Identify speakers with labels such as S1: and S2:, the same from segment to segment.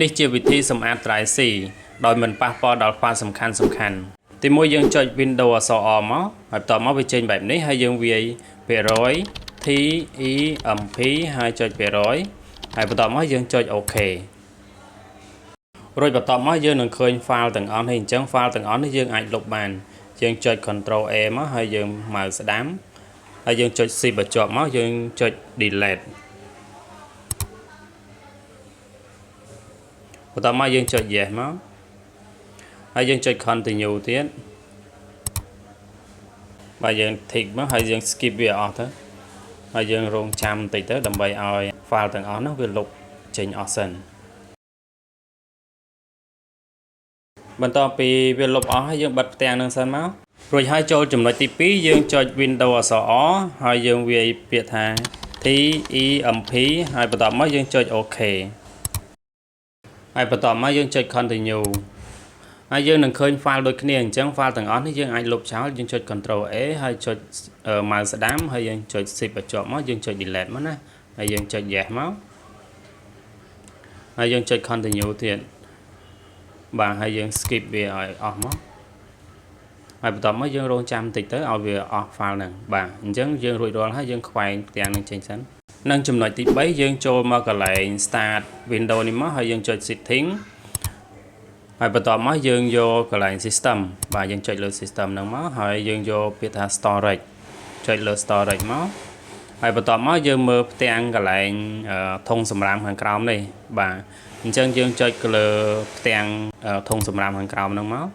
S1: នេះជាវិធីសម្អាត Drive C ដោយមិនប៉ះពាល់ដល់ file សំខាន់ៗទីមួយយើងចុច Windows អក្សរ A មកហើយបន្ទាប់មកវាចេញបែបនេះហើយយើងវាយ% TEMP ហើយចុច% ហើយបន្ទាប់មកយើងចុច OK រួចបន្ទាប់មកយើងនឹងឃើញ file ទាំងអស់នេះអញ្ចឹង file ទាំងអស់នេះយើងអាចលុបបានយើងចុច Ctrl A មកហើយយើងម៉ៅស្ដាំហើយយើងចុច Shift បញ្ចប់មកយើងចុច Delete បន្ទាប់មកយើងចុច Yes មកហើយយើងចុច Continue ទៀតបើយើង Tick មកហើយយើង Skip វាអស់ទៅហើយយើងរងចាំបន្តិចទៅដើម្បីឲ្យ file ទាំងអស់នោះវាលុបចេញអស់សិនបន្ទាប់ពីវាលុបអស់ហើយយើងបិទផ្ទាំងនឹងសិនមករួចហើយចូលចំណុចទី2យើងចុច Windows អក្សរ A ហើយយើងវាយពាក្យថា TEMP ហើយបន្ទាប់មកយើងចុច OK ហើយបន្ទាប់មកយើងចុច Continue ហើយយើងនឹងឃើញ file ដូចគ្នាអញ្ចឹង file ទាំងអស់នេះយើងអាចលុបចោលយើងចុច Ctrl A ហើយចុចម៉ៅស្ដាំហើយយើងចុច Shift បញ្ចប់មកយើងចុច Delete មកណាហើយយើងចុច Yes មកហើយយើងចុច Continue ទៀតបាទហើយយើង skip វាឲ្យអស់មកហើយបន្ទាប់មកយើងរងចាំបន្តិចទៅឲ្យវាអស់ file ហ្នឹងបាទអញ្ចឹងយើងរួចរាល់ហើយយើងខ្វែងផ្ទាំងនឹងចេញសិននិងចំណុចទី3យើងចូលមកកន្លែង Start Windows នេះមកហើយយើងចុច Setting ហើយបន្ទាប់មកយើងយកកន្លែង System បាទយើងចុចលើ System ហ្នឹងមកហើយយើងយកពាក្យថា Storage ចុចលើ Storage មកហើយបន្ទាប់មកយើងមើលផ្ទាំងកន្លែងធុងសម្រាមខាងក្រោមនេះបាទអញ្ចឹងយើងចុចលើផ្ទាំងធុងសម្រាមខាងក្រោមហ្នឹងមក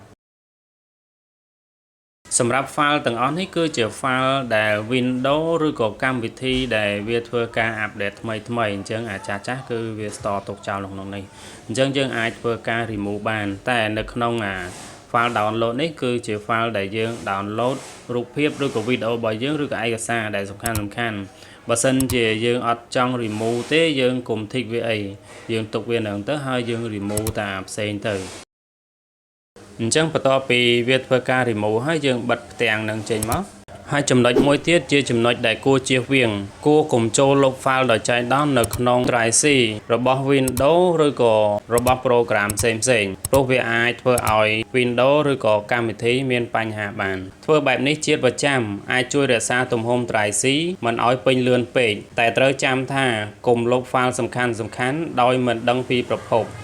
S1: សម្រាប់ file ទាំងអស់នេះគឺជា file ដែល Windows ឬក៏កម្មវិធីដែលវាធ្វើការ update ថ្មីអញ្ចឹងអាចាស់គឺវា store ទុកចោលក្នុងនេះអញ្ចឹងយើងអាចធ្វើការ remove បានតែនៅក្នុងfile download នេះគឺជា file ដែលយើង download រូបភាពឬក៏វីដេអូរបស់យើងឬក៏ឯកសារដែលសំខាន់បើសិនជាយើងអត់ចង់ remove ទេយើងកុំ tick វាអីយើងទុកវានឹងទៅហើយយើង remove តាមផ្សេងទៅអញ្ចឹងបន្ទាប់ពីវាធ្វើការ remove ហើយយើងបិទផ្ទាំងនឹងចេញមកហើយចំណុចមួយទៀតជាចំណុចដែលគួរជៀសវាងគួរកុំចូលលុប file ដោយចៃដន្យនៅក្នុង Drive C របស់ Windows ឬក៏របស់ program ផ្សេងព្រោះវាអាចធ្វើឲ្យ Windows ឬក៏កម្មវិធីមានបញ្ហាបានធ្វើបែបនេះជាប្រចាំអាចជួយរក្សាទំហំ Drive C មិនឲ្យពេញលឿនពេកតែត្រូវចាំថាកុំលុប file សំខាន់ដោយមិនដឹងពីប្រភព